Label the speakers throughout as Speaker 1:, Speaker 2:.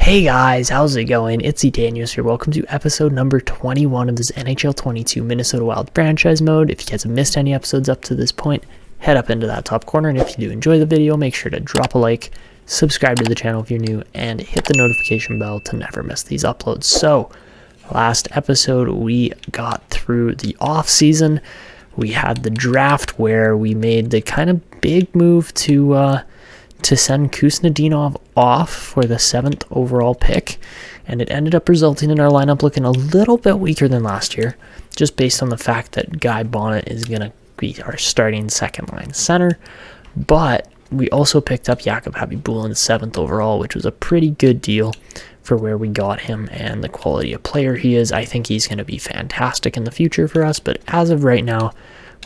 Speaker 1: Hey guys, how's it going? It's Daniels here. Welcome to episode number 21 of this NHL 22 Minnesota Wild franchise mode. If you guys have missed any episodes up to this point, head up into that top corner, and if you do enjoy the video, make sure to drop a like, subscribe to the channel if you're new, and hit the notification bell to never miss these uploads. So, last episode we got through the off season. We had the draft where we made the kind of big move to send Kuznetsov off for the 7th overall pick, and it ended up resulting in our lineup looking a little bit weaker than last year, just based on the fact that Guy Bonnet is going to be our starting second-line center, but we also picked up Jakub Habibulin 7th overall, which was a pretty good deal for where we got him and the quality of player he is. I think he's going to be fantastic in the future for us, but as of right now,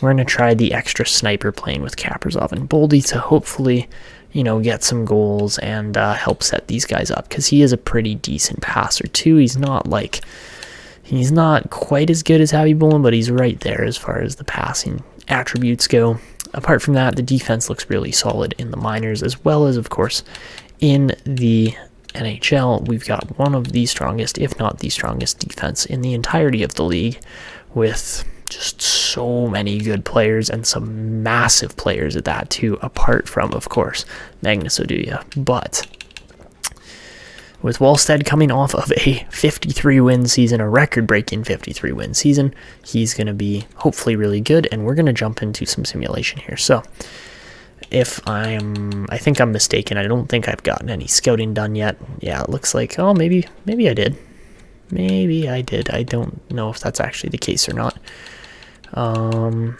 Speaker 1: we're going to try the extra sniper playing with Kaprizov and Boldy to hopefully, get some goals and help set these guys up, because he is a pretty decent passer too. He's not quite as good as Habibulin, but he's right there as far as the passing attributes go. Apart from that, the defense looks really solid in the minors, as well as, of course, in the NHL. We've got one of the strongest, if not the strongest, defense in the entirety of the league, with just so many good players and some massive players at that too, apart from, of course, Magnus Oduya. But with Wallstead coming off of a 53-win season, a record-breaking 53-win season, he's going to be hopefully really good, and we're going to jump into some simulation here. So I think I'm mistaken. I don't think I've gotten any scouting done yet. Yeah, it looks like, maybe I did. Maybe I did. I don't know if that's actually the case or not. I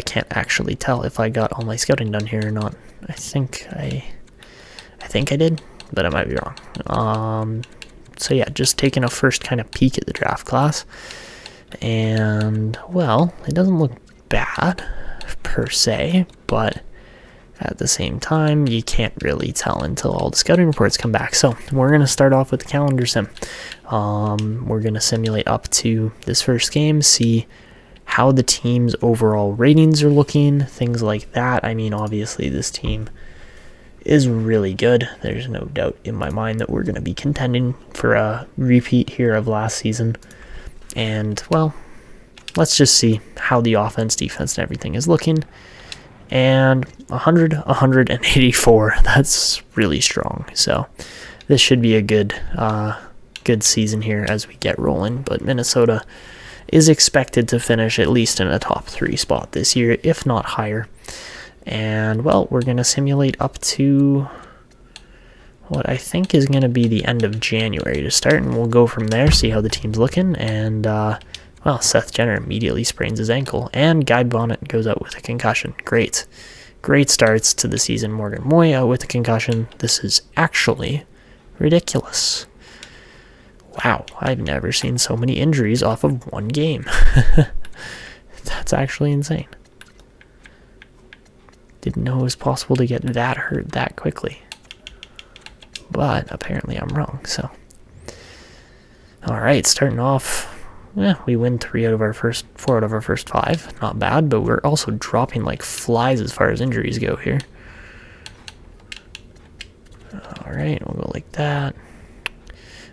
Speaker 1: can't actually tell if I got all my scouting done here or not. I think I did, but I might be wrong. So yeah, just taking a first kind of peek at the draft class, and well, it doesn't look bad per se, but at the same time, you can't really tell until all the scouting reports come back. So we're going to start off with the calendar sim. We're going to simulate up to this first game, see how the team's overall ratings are looking, things like that. I mean, obviously, this team is really good. There's no doubt in my mind that we're going to be contending for a repeat here of last season. And, well, let's just see how the offense, defense, and everything is looking. And 184, that's really strong. So this should be a good season here as we get rolling. But Minnesota is expected to finish at least in a top 3 spot this year, if not higher. And, well, we're going to simulate up to what I think is going to be the end of January to start, and we'll go from there, see how the team's looking. And, well, Seth Jenner immediately sprains his ankle, and Guy Bonnet goes out with a concussion. Great starts to the season. Morgan Moy out with a concussion. This is actually ridiculous. Wow, I've never seen so many injuries off of one game. That's actually insane. Didn't know it was possible to get that hurt that quickly. But apparently I'm wrong, so. Alright, starting off, we win 4 out of our first 5. Not bad, but we're also dropping like flies as far as injuries go here. Alright, we'll go like that.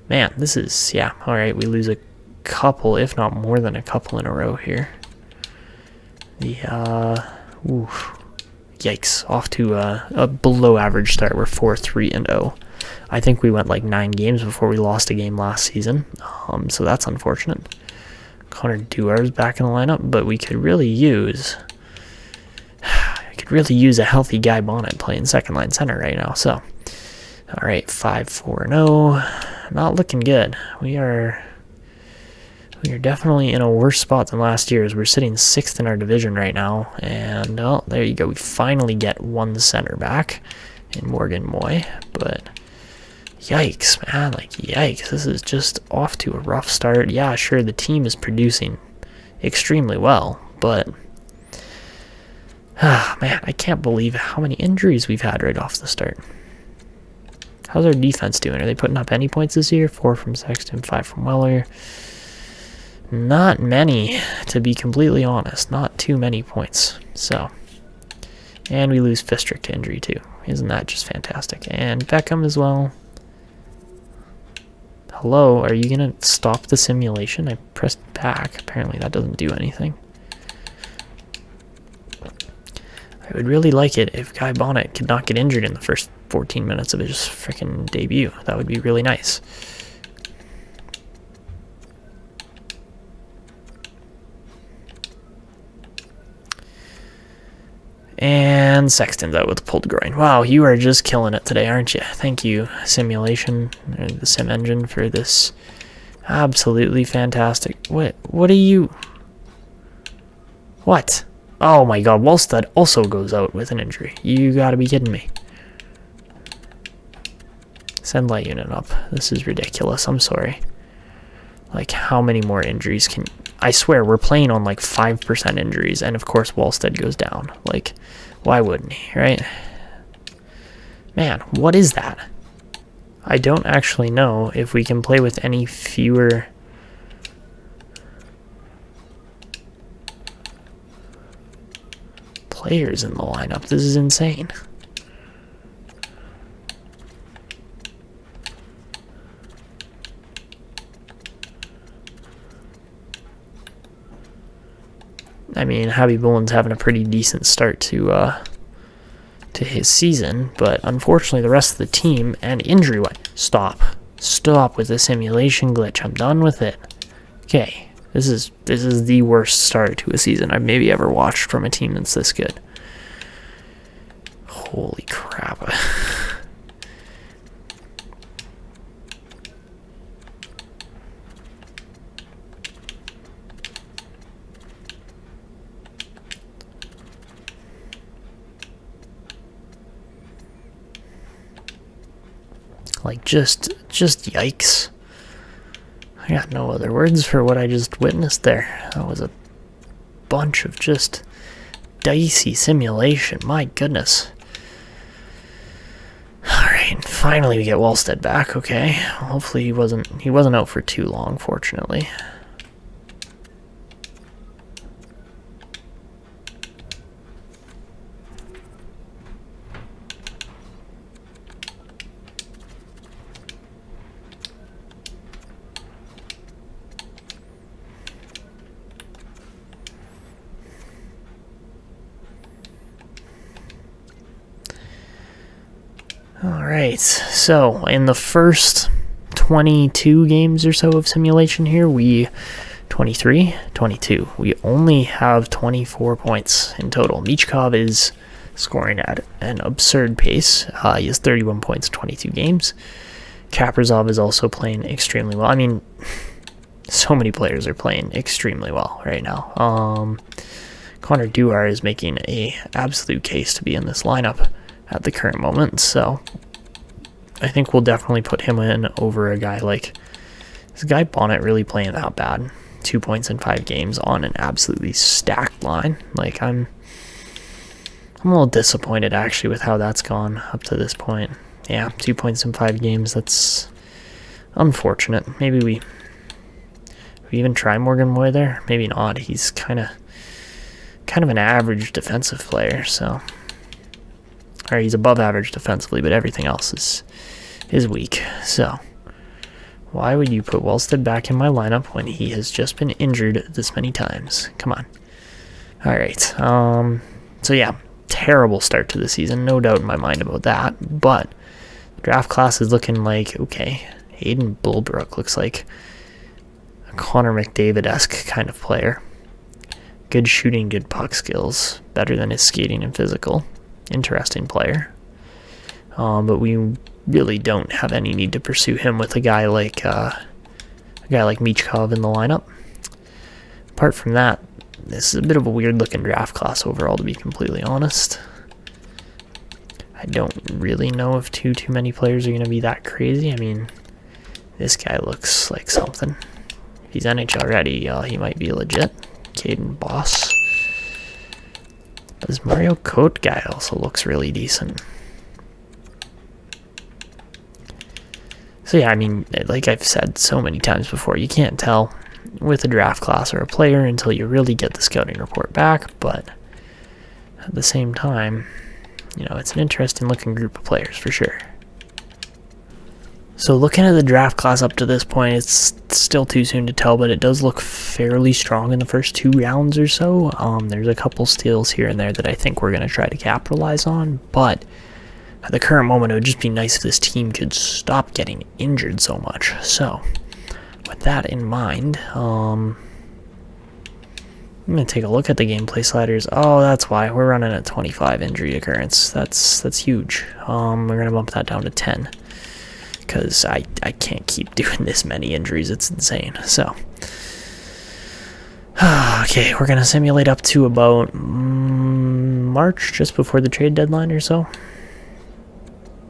Speaker 1: Man, this is, alright, we lose a couple, if not more than a couple in a row here. Yikes, off to a below average start. We're 4-3-0. I think we went like 9 games before we lost a game last season, so that's unfortunate. Connor Duar's back in the lineup, but we could really use a healthy Guy Bonnet playing second line center right now. So, all right, 5-4-0, not looking good. We are definitely in a worse spot than last year, as we're sitting 6th in our division right now. And there you go. We finally get one center back in Morgan Moy, but yikes, man, yikes. This is just off to a rough start. Yeah, sure, the team is producing extremely well, but man, I can't believe how many injuries we've had right off the start. How's our defense doing? Are they putting up any points this year? 4 from Sexton, 5 from Weller. Not many, to be completely honest. Not too many points. So, and we lose Fistrick to injury too. Isn't that just fantastic? And Beckham as well. Hello, are you gonna stop the simulation? I pressed back. Apparently that doesn't do anything. I would really like it if Guy Bonnet could not get injured in the first 14 minutes of his freaking debut. That would be really nice. And Sexton's out with a pulled groin. Wow, you are just killing it today, aren't you? Thank you, Simulation, or the Sim Engine, for this absolutely fantastic. What are you... What? Oh my god, Wallstead also goes out with an injury. You gotta be kidding me. Send light unit up. This is ridiculous, I'm sorry. Like, how many more injuries can... I swear, we're playing on like 5% injuries, and of course Wallstead goes down. Like, why wouldn't he, right? Man, what is that? I don't actually know if we can play with any fewer... players in the lineup. This is insane. I mean, Happy Bullen's having a pretty decent start to his season, but unfortunately the rest of the team and injury-wise... Stop with the simulation glitch. I'm done with it. Okay, this is the worst start to a season I've maybe ever watched from a team that's this good. Holy crap. Like, just yikes. I got no other words for what I just witnessed there. That was a bunch of just dicey simulation. My goodness. Alright, finally we get Wallstead back, okay. Hopefully he wasn't out for too long, fortunately. Alright, so in the first 22 games or so of simulation here, 22, we only have 24 points in total. Michkov is scoring at an absurd pace. He has 31 points in 22 games. Kaprizov is also playing extremely well. I mean, so many players are playing extremely well right now. Connor Duar is making an absolute case to be in this lineup at the current moment, so I think we'll definitely put him in over a guy like... Is Guy Bonnet really playing that bad? 2 points in 5 games on an absolutely stacked line. Like, I'm a little disappointed actually with how that's gone up to this point. Yeah, 2 points in 5 games, that's unfortunate. Maybe we even try Morgan Moy there? Maybe not. He's kind of an average defensive player, so... Or he's above average defensively, but everything else is weak. So, why would you put Wallstead back in my lineup when he has just been injured this many times? Come on. Alright, so yeah, terrible start to the season, no doubt in my mind about that, but the draft class is looking like, okay, Hayden Bulbrook looks like a Connor McDavid-esque kind of player. Good shooting, good puck skills, better than his skating and physical. Interesting player, but we really don't have any need to pursue him with a guy like Michkov in the lineup. Apart from that, this is a bit of a weird looking draft class overall, to be completely honest. I don't really know if too many players are going to be that crazy. I mean, this guy looks like something. If he's NHL ready, he might be legit. Caden Boss. This Mario Cote guy also looks really decent. So yeah, I mean, like I've said so many times before, you can't tell with a draft class or a player until you really get the scouting report back, but at the same time, you know, it's an interesting looking group of players for sure. So looking at the draft class up to this point, it's still too soon to tell, but it does look fairly strong in the first 2 rounds or so. There's a couple steals here and there that I think we're going to try to capitalize on, but at the current moment, it would just be nice if this team could stop getting injured so much. So with that in mind, I'm going to take a look at the gameplay sliders. Oh, that's why. We're running at 25 injury occurrence. That's huge. We're going to bump that down to 10. Because I can't keep doing this many injuries. It's insane. So, okay, we're going to simulate up to about March, just before the trade deadline or so.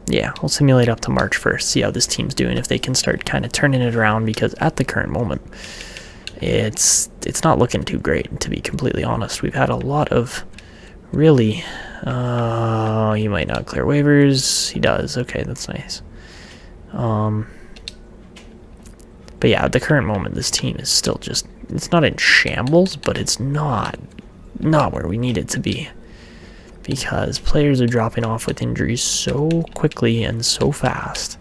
Speaker 1: Yeah, we'll simulate up to March first, see how this team's doing, if they can start kind of turning it around, because at the current moment, it's not looking too great, to be completely honest. We've had a lot of really, he might not clear waivers. He does. Okay, that's nice. But yeah, at the current moment, this team is still just, it's not in shambles, but it's not where we need it to be, because players are dropping off with injuries so quickly and so fast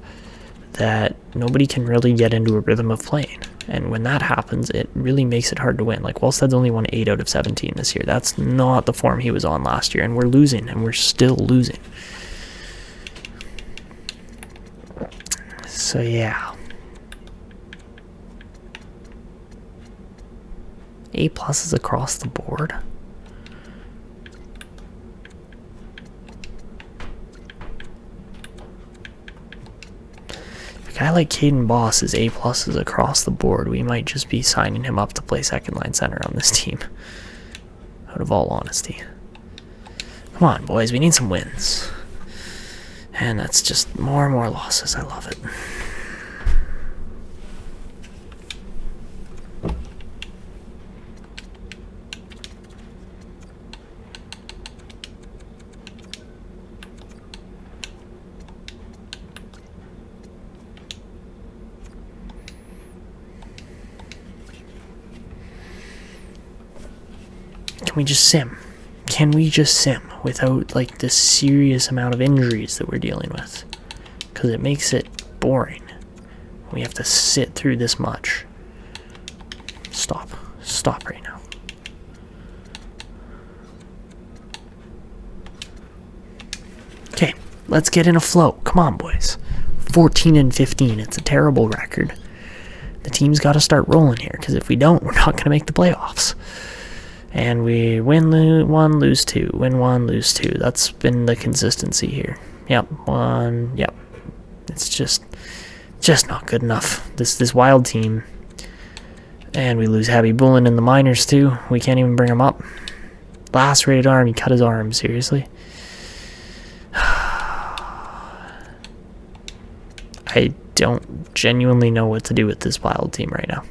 Speaker 1: that nobody can really get into a rhythm of playing. And when that happens, it really makes it hard to win. Like, Wellstead's only won 8 out of 17 this year. That's not the form he was on last year, and we're losing, and we're still losing. So yeah, A+ is across the board. A guy like Caden Boss is A+ is across the board. We might just be signing him up to play second line center on this team, out of all honesty. Come on, boys, we need some wins. And that's just more and more losses. I love it. Can we just sim? Can we just sim without, like, the serious amount of injuries that we're dealing with? Because it makes it boring. We have to sit through this much. Stop. Stop right now. Okay, let's get in a flow. Come on, boys. 14-15. It's a terrible record. The team's got to start rolling here, because if we don't, we're not going to make the playoffs. And we win 1, lose 2. Win 1, lose 2. That's been the consistency here. Yep, 1. Yep. It's just not good enough. This Wild team. And we lose Happy Bullen in the minors too. We can't even bring him up. Last rated arm, he cut his arm. Seriously? I don't genuinely know what to do with this Wild team right now.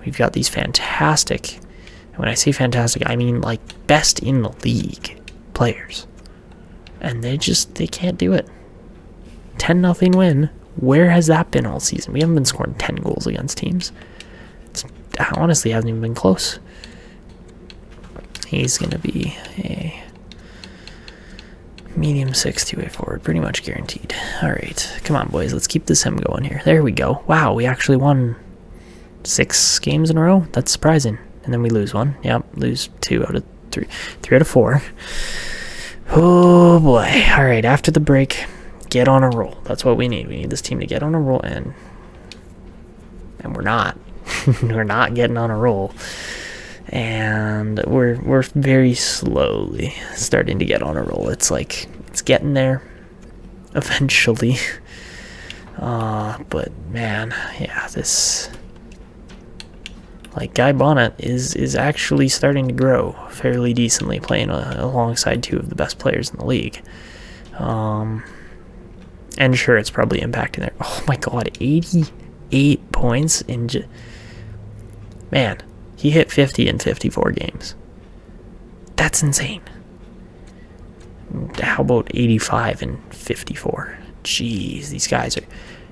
Speaker 1: We've got these fantastic... And when I say fantastic, I mean like best in the league players. And they can't do it. 10-0 win. Where has that been all season? We haven't been scoring 10 goals against teams. It honestly hasn't even been close. He's going to be a medium 6 2-way forward. Pretty much guaranteed. Alright. Come on, boys. Let's keep this hem going here. There we go. Wow, we actually won 6 games in a row? That's surprising. And then we lose 1. Yep, lose 2 out of 3. 3 out of 4. Oh boy. Alright, after the break, get on a roll. That's what we need. We need this team to get on a roll, and we're not. We're not getting on a roll. And we're very slowly starting to get on a roll. It's like, it's getting there eventually. But man, yeah, this... Like, Guy Bonnet is actually starting to grow fairly decently, playing alongside 2 of the best players in the league. And sure, it's probably impacting there. Oh my god, 88 points in man, he hit 50 in 54 games. That's insane. How about 85 in 54? Jeez, these guys are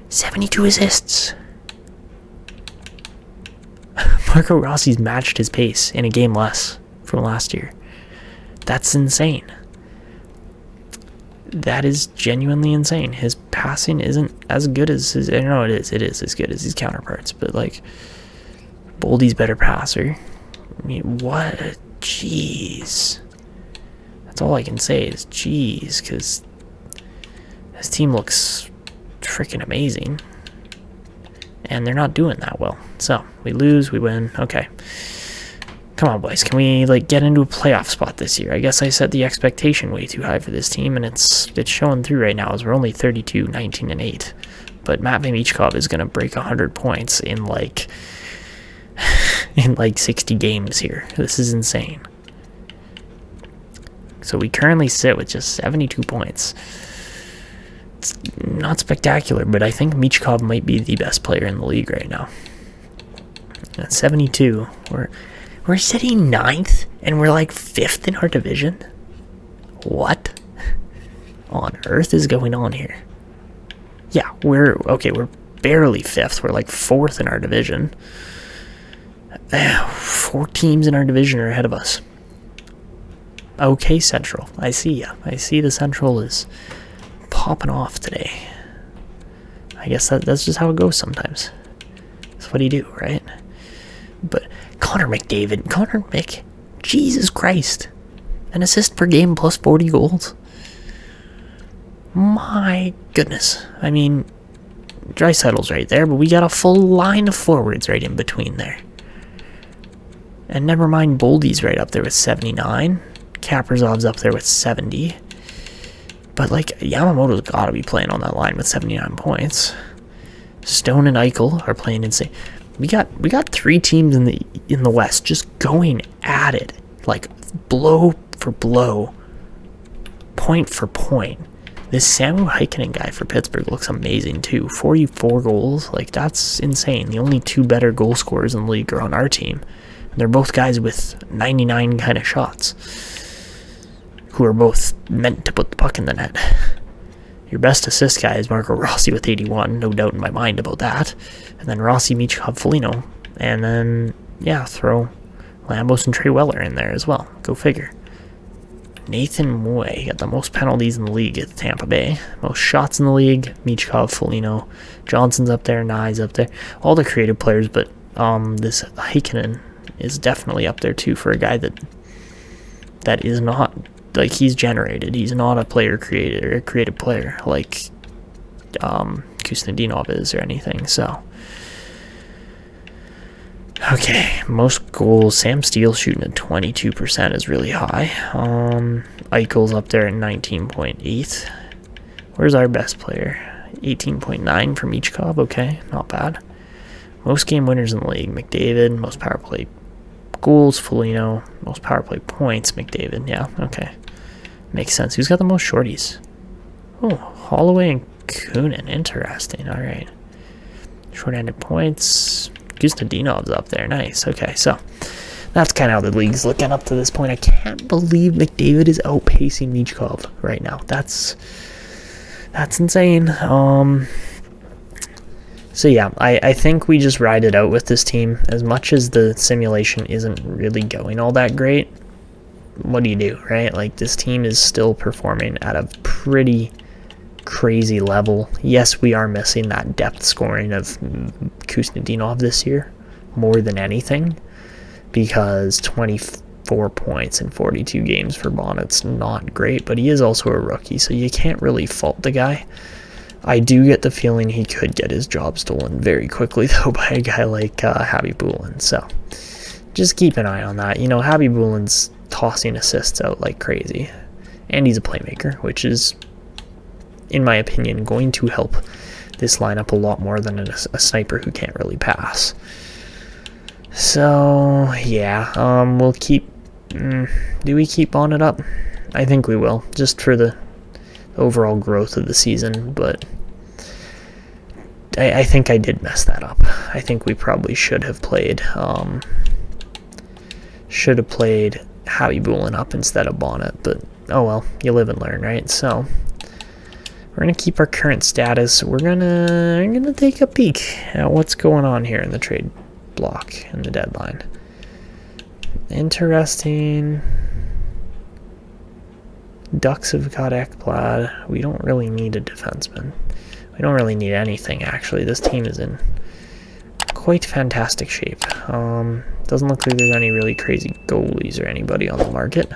Speaker 1: 72 assists. Marco Rossi's matched his pace in a game less from last year. That's insane. That is genuinely insane. His passing isn't as good as his... No, it is. It is as good as his counterparts. But, like, Boldy's better passer. I mean, what? Jeez. That's all I can say is jeez, because his team looks freaking amazing. And they're not doing that well. So, we lose, we win. Okay. Come on, boys. Can we, like, get into a playoff spot this year? I guess I set the expectation way too high for this team, and it's showing through right now as we're only 32, 19, and 8. But Matvey Michkov is going to break 100 points in, like, 60 games here. This is insane. So we currently sit with just 72 points. It's not spectacular, but I think Michkov might be the best player in the league right now. At 72, we're sitting 9th, and we're like 5th in our division? What on earth is going on here? Yeah, we're barely 5th. We're like 4th in our division. 4 teams in our division are ahead of us. Okay, Central. I see ya. I see the Central is popping off today. I guess that's just how it goes sometimes. That's what do you do, right? But Connor Mick, Jesus Christ. An assist per game plus 40 goals. My goodness. I mean, Draisaitl's right there, but we got a full line of forwards right in between there. And never mind, Boldy's right up there with 79. Kaprizov's up there with 70. But, like, Yamamoto's got to be playing on that line with 79 points. Stone and Eichel are playing insane. We got 3 teams in the West just going at it, like blow for blow, point for point. This Samu Heikkinen guy for Pittsburgh looks amazing too. 44 goals, like that's insane. The only 2 better goal scorers in the league are on our team. And they're both guys with 99 kind of shots, who are both meant to put the puck in the net. Your best assist guy is Marco Rossi with 81, no doubt in my mind about that. And then Rossi, Michkov, Foligno. And then, yeah, throw Lambos and Trey Weller in there as well. Go figure. Nathan Moy got the most penalties in the league at Tampa Bay. Most shots in the league, Michkov, Foligno. Johnson's up there, Nye's up there. All the creative players, but this Heikkinen is definitely up there too for a guy that is not... Like, he's generated. He's not a creative player like Kusnedinov is or anything, so. Okay, most goals. Sam Steele shooting at 22% is really high. Eichel's up there at 19.8. Where's our best player? 18.9 from Michkov. Okay, not bad. Most game winners in the league. McDavid. Most power play goals, Foligno. Most power play points, McDavid. Yeah, okay. Makes sense. Who's got the most shorties? Oh, Holloway and Kunin. Interesting. All right. Short-handed points. Kusnedinov's up there. Nice. Okay, so that's kind of how the league's looking up to this point. I can't believe McDavid is outpacing Michkov right now. That's insane. So yeah, I think we just ride it out with this team. As much as the simulation isn't really going all that great, what do you do, right? Like, this team is still performing at a pretty crazy level. Yes, we are missing that depth scoring of Kusnedinov this year more than anything, because 24 points in 42 games for Bonnet's not great, but he is also a rookie, so you can't really fault the guy. I do get the feeling he could get his job stolen very quickly, though, by a guy like Khabibulin. So just keep an eye on that. You know, Khabibulin's tossing assists out like crazy, and he's a playmaker, which is, in my opinion, going to help this lineup a lot more than a sniper who can't really pass. So yeah, we'll keep... do we keep on it up? I think we will, just for the overall growth of the season, but I think I did mess that up. I think we probably should have played Khabibulin up instead of Bonnet, but oh well, you live and learn, right? So we're gonna keep our current status. We're gonna take a peek at what's going on here in the trade block and the deadline. Interesting. Ducks have got Ekblad. We don't really need a defenseman. We don't really need anything, actually. This team is in quite fantastic shape. Doesn't look like there's any really crazy goalies or anybody on the market.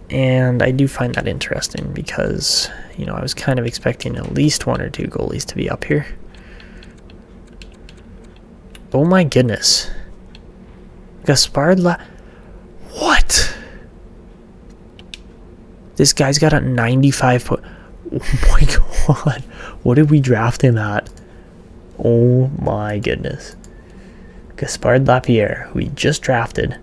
Speaker 1: And I do find that interesting because, you know, I was kind of expecting at least 1 or 2 goalies to be up here. Oh my goodness. Gaspard What? This guy's got a 95 Oh my god. What did we draft him at? Oh my goodness. Gaspard Lapierre, who we just drafted.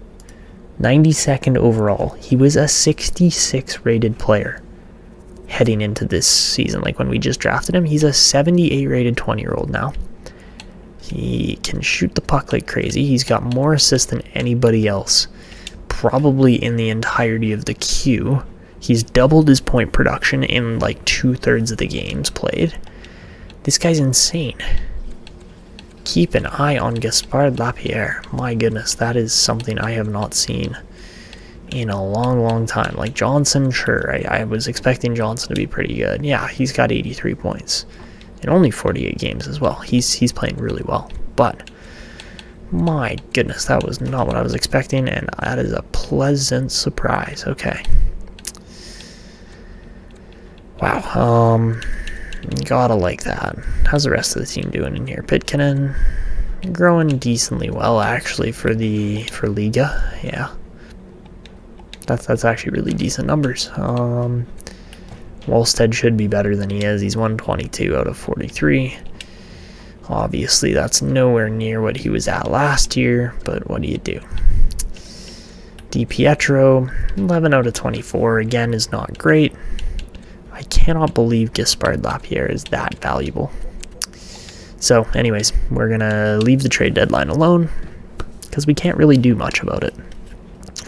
Speaker 1: 92nd overall. He was a 66 rated player heading into this season. Like when we just drafted him, he's a 78 rated 20-year-old now. He can shoot the puck like crazy. He's got more assists than anybody else, probably in the entirety of the queue. He's doubled his point production in like 2/3 of the games played. This guy's insane. Keep an eye on Gaspard Lapierre. My goodness, that is something I have not seen in a long time. Like Johnson, sure, I was expecting Johnson to be pretty good. Yeah, he's got 83 points in only 48 games as well. He's playing really well. But my goodness, that was not what I was expecting, and that is a pleasant surprise. Okay. Wow. Gotta like that. How's the rest of the team doing in here? Pitkanen growing decently well, actually, for Liga. Yeah, that's actually really decent numbers. Wallstead should be better than he is. He's 122 out of 43. Obviously, that's nowhere near what he was at last year, but what do you do? DiPietro, 11 out of 24. Again, is not great. I cannot believe Gaspard Lapierre is that valuable. So, anyways, we're going to leave the trade deadline alone because we can't really do much about it.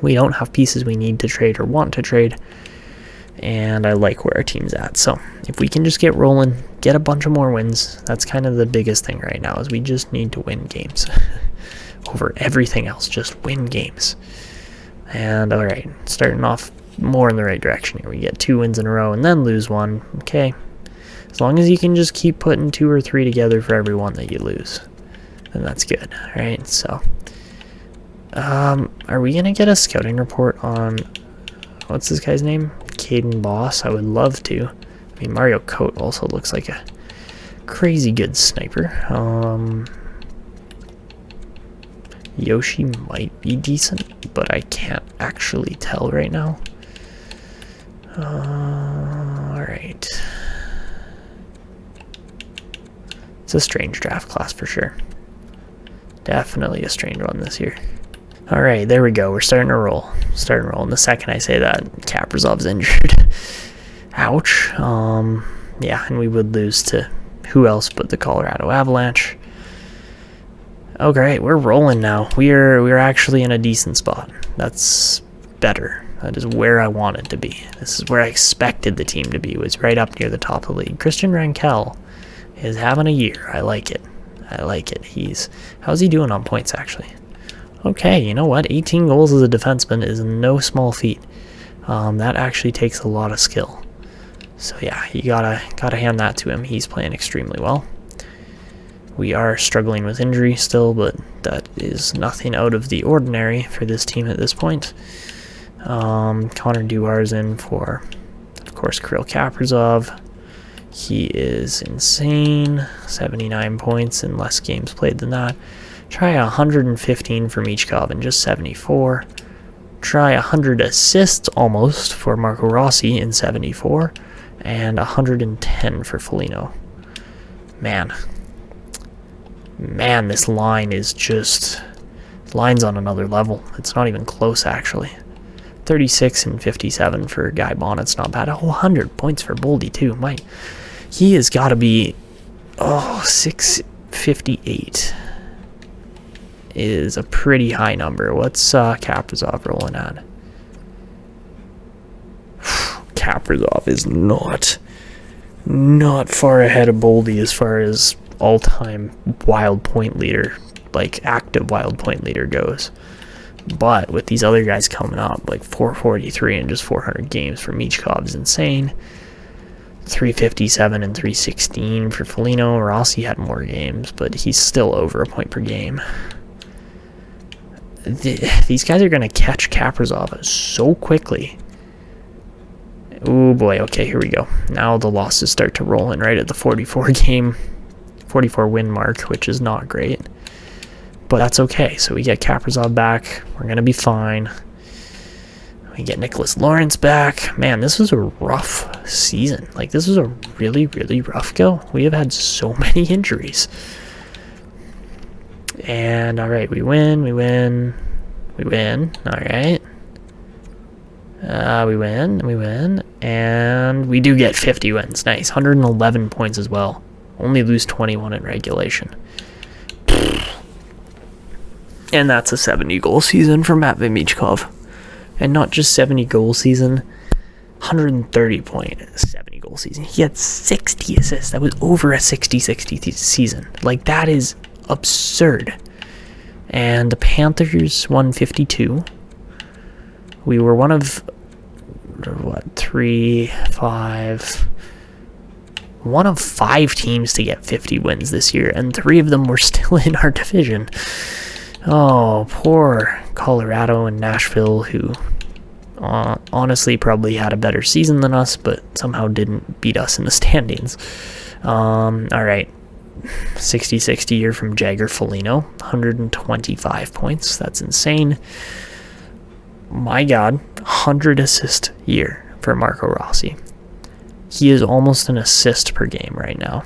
Speaker 1: We don't have pieces we need to trade or want to trade, and I like where our team's at. So, if we can just get rolling, get a bunch of more wins, that's kind of the biggest thing right now, is we just need to win games. Over everything else, just win games. And, alright, starting off more in the right direction here. We get 2 wins in a row and then lose 1. Okay. As long as you can just keep putting 2 or 3 together for every one that you lose, then that's good. Alright, so are we gonna get a scouting report on what's this guy's name? Caden Boss? I would love to. I mean, Mario Cote also looks like a crazy good sniper. Yoshi might be decent, but I can't actually tell right now. Alright. It's a strange draft class for sure. Definitely a strange one this year. Alright, there we go. We're starting to roll. And the second I say that, Kaprizov's injured. Ouch. Yeah, and we would lose to who else but the Colorado Avalanche. Oh great, we're rolling now. We're actually in a decent spot. That's better. That is where I wanted to be. This is where I expected the team to be, was right up near the top of the league. Christian Rankel is having a year. I like it. How's he doing on points, actually? Okay, you know what? 18 goals as a defenseman is no small feat. That actually takes a lot of skill. So yeah, you gotta hand that to him. He's playing extremely well. We are struggling with injury still, but that is nothing out of the ordinary for this team at this point. Connor Duar's in for, of course, Kirill Kaprizov. He is insane. 79 points in less games played than that. Try 115 for Michkov and just 74. Try 100 assists almost for Marco Rossi in 74. And 110 for Foligno. Man, this line is just... line's on another level. It's not even close, actually. 36 and 57 for Guy Bonnet's not bad. 100 points for Boldy, too. He has got to be... 658 is a pretty high number. What's Kaprizov rolling at? Kaprizov is not far ahead of Boldy as far as all-time wild point leader, like active wild point leader goes. But with these other guys coming up, like 443 and just 400 games for Michkov is insane. 357 and 316 for Foligno. Rossi had more games, but he's still over a point per game. These guys are going to catch Kaprizov so quickly. Oh boy, okay, here we go. Now the losses start to roll in right at the 44 win mark, which is not great. But that's okay. So we get Kaprizov back. We're going to be fine. We get Nicholas Lawrence back. Man, this was a rough season. Like, this was a really, really rough go. We have had so many injuries. And, all right, we win. All right. We win. And we do get 50 wins. Nice. 111 points as well. Only lose 21 in regulation. And that's a 70-goal season for Matvei Michkov. And not just 70-goal season, 130-point 70-goal season. He had 60 assists. That was over a 60-60 season. Like, that is absurd. And the Panthers won 52. We were one of, one of 5 teams to get 50 wins this year, and 3 of them were still in our division. Oh, poor Colorado and Nashville, who honestly probably had a better season than us, but somehow didn't beat us in the standings. All right. 60-60 year from Jagger Foligno. 125 points. That's insane. My God. 100 assist year for Marco Rossi. He is almost an assist per game right now.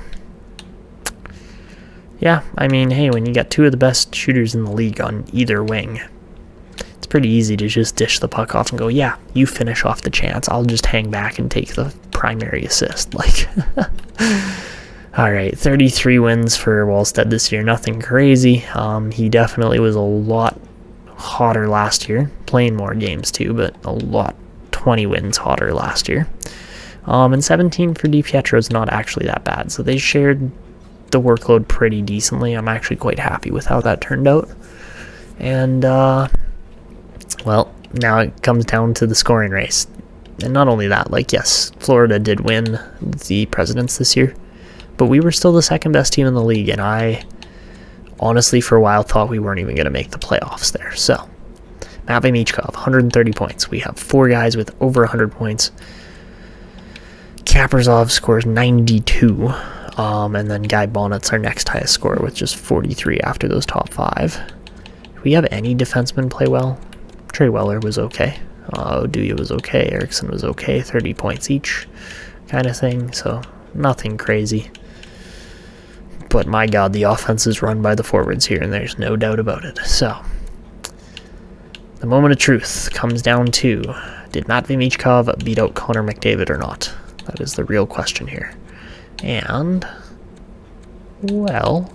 Speaker 1: Yeah, I mean, hey, when you got 2 of the best shooters in the league on either wing, it's pretty easy to just dish the puck off and go, yeah, you finish off the chance. I'll just hang back and take the primary assist. Like, all right, 33 wins for Wallstead this year. Nothing crazy. He definitely was a lot hotter last year. Playing more games too, but a lot, 20 wins hotter last year. And 17 for DiPietro is not actually that bad. So they shared the workload pretty decently. I'm actually quite happy with how that turned out. And, well, now it comes down to the scoring race. And not only that, like, yes, Florida did win the Presidents this year, but we were still the second best team in the league, and I honestly, for a while, thought we weren't even going to make the playoffs there. So, Matvei Michkov, 130 points. We have 4 guys with over 100 points. Kaprizov scores 92. And then Guy Bonnet's our next highest scorer with just 43 after those top 5. Do we have any defensemen play well? Trey Weller was okay. Oduya was okay. Eriksson was okay. 30 points each kind of thing. So nothing crazy. But my God, the offense is run by the forwards here, and there's no doubt about it. So the moment of truth comes down to, did Matvei Michkov beat out Connor McDavid or not? That is the real question here. And, well,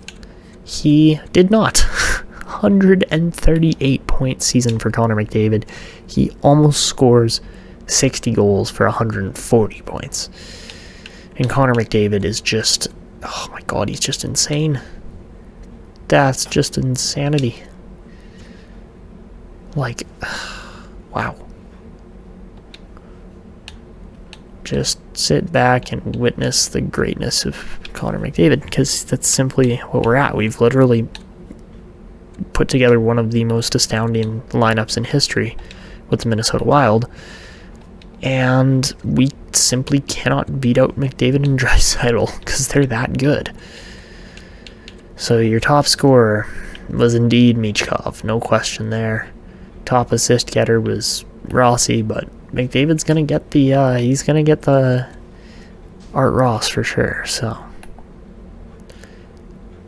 Speaker 1: he did not. 138-point season for Connor McDavid. He almost scores 60 goals for 140 points. And Connor McDavid is just, oh my God, he's just insane. That's just insanity. Like, wow. Just sit back and witness the greatness of Connor McDavid, because that's simply what we're at. We've literally put together one of the most astounding lineups in history with the Minnesota Wild, and we simply cannot beat out McDavid and Draisaitl because they're that good. So your top scorer was indeed Michkov, no question there. Top assist getter was Rossi, but McDavid's gonna get the Art Ross for sure. So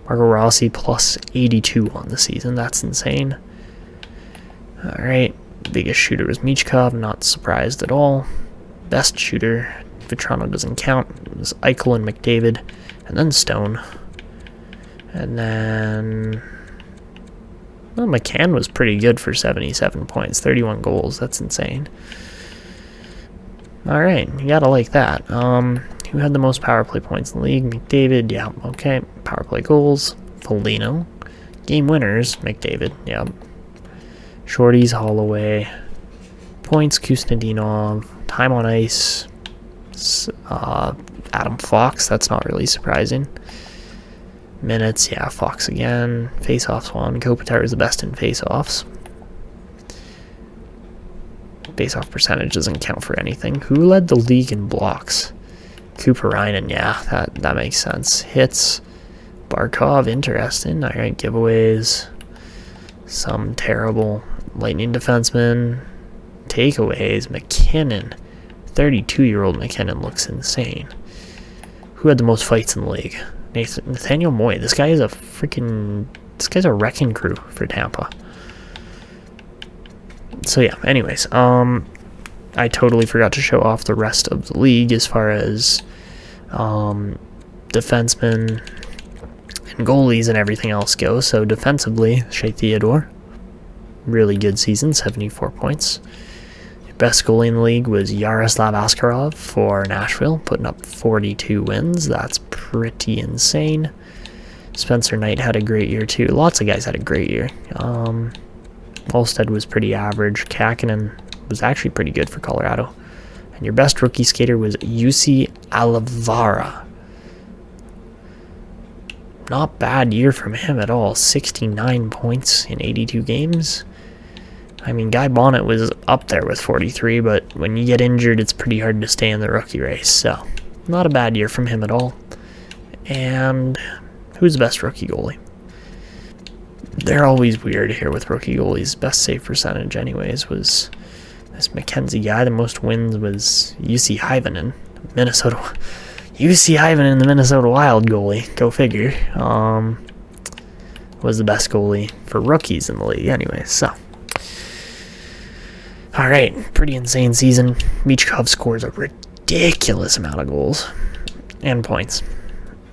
Speaker 1: Marco Rossi plus 82 on the season. That's insane. All right, biggest shooter was Michkov. Not surprised at all. Best shooter, Vetrano doesn't count. It was Eichel and McDavid, and then Stone, and then. Well, McCann was pretty good for 77 points, 31 goals. That's insane. All right, you gotta like that. Who had the most power play points in the league? McDavid, yeah, okay. Power play goals, Foligno. Game winners, McDavid, yeah. Shorties, Holloway. Points, Kusnedinov. Time on ice, Adam Fox. That's not really surprising. Minutes, yeah, Fox again. Face-offs won. Kopitar is the best in face-offs. Face-off percentage doesn't count for anything. Who led the league in blocks? Kuparainen, yeah, that makes sense. Hits, Barkov, interesting. Alright, giveaways. Some terrible Lightning defensemen. Takeaways, McKinnon. 32-year-old McKinnon looks insane. Who had the most fights in the league? Nathaniel Moy. This guy's a wrecking crew for Tampa. So yeah, anyways, I totally forgot to show off the rest of the league as far as defensemen and goalies and everything else goes. So defensively, Shea Theodore, really good season, 74 points. Best goalie in the league was Yaroslav Askarov for Nashville, putting up 42 wins. That's pretty insane. Spencer Knight had a great year too. Lots of guys had a great year. Olstead was pretty average. Kakinen was actually pretty good for Colorado. And your best rookie skater was Jussi Alavara. Not bad year from him at all. 69 points in 82 games. I mean, Guy Bonnet was up there with 43, but when you get injured, it's pretty hard to stay in the rookie race. So, not a bad year from him at all. And who's the best rookie goalie? They're always weird here with rookie goalies. Best save percentage, anyways, was this Mackenzie guy. The most wins was Jussi Hyvänen, Minnesota. Jussi Hyvänen, the Minnesota Wild goalie. Go figure. Was the best goalie for rookies in the league, anyways. So. Alright, pretty insane season. Michkov scores a ridiculous amount of goals and points.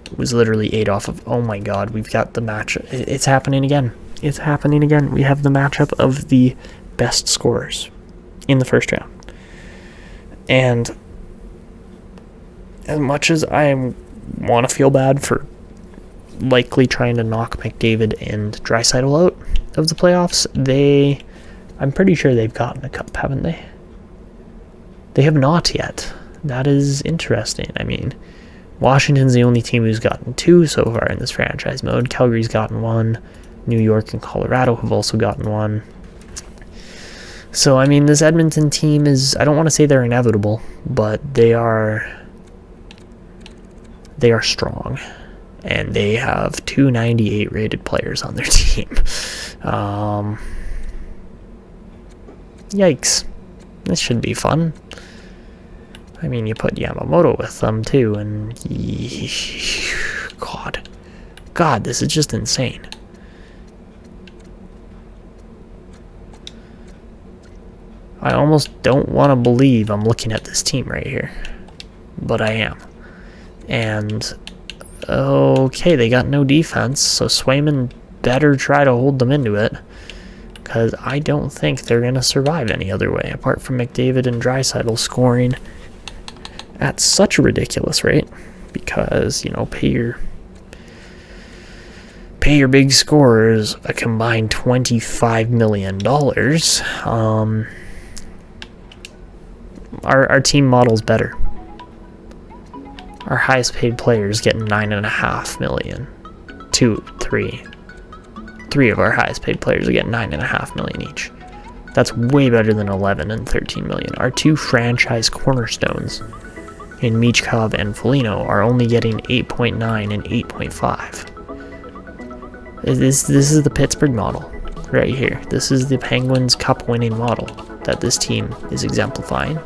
Speaker 1: It was literally 8 off of... Oh my god, we've got the match. It's happening again. It's happening again. We have the matchup of the best scorers in the first round. And as much as I want to feel bad for likely trying to knock McDavid and Draisaitl out of the playoffs, I'm pretty sure they've gotten a cup, haven't they? They have not yet. That is interesting. I mean, Washington's the only team who's gotten 2 so far in this franchise mode. Calgary's gotten 1. New York and Colorado have also gotten 1. So, I mean, this Edmonton team is... I don't want to say they're inevitable, but they are strong. And they have 298 rated players on their team. Yikes. This should be fun. I mean, you put Yamamoto with them, too, and... God, this is just insane. I almost don't want to believe I'm looking at this team right here. But I am. And... Okay, they got no defense, so Swayman better try to hold them into it. Because I don't think they're going to survive any other way, apart from McDavid and Draisaitl scoring at such a ridiculous rate. Because, you know, pay your big scorers a combined $25 million. Our team model's better. Our highest paid players get $9.5 million. 3 of our highest paid players are getting $9.5 million each. That's way better than 11 and 13 million. Our 2 franchise cornerstones in Michkov and Foligno are only getting 8.9 and 8.5. This is the Pittsburgh model right here. This is the Penguins Cup winning model that this team is exemplifying.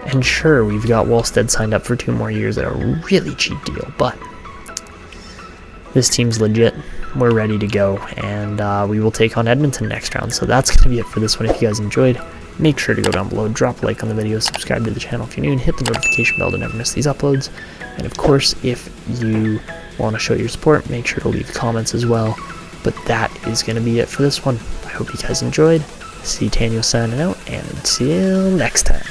Speaker 1: And sure, we've got Wallstead signed up for 2 more years at a really cheap deal, but this team's legit. We're ready to go, and we will take on Edmonton next round. So that's going to be it for this one. If you guys enjoyed, make sure to go down below, drop a like on the video, subscribe to the channel if you're new, and hit the notification bell to never miss these uploads. And of course, if you want to show your support, make sure to leave comments as well. But that is going to be it for this one. I hope you guys enjoyed. See Daniel signing out, and until next time.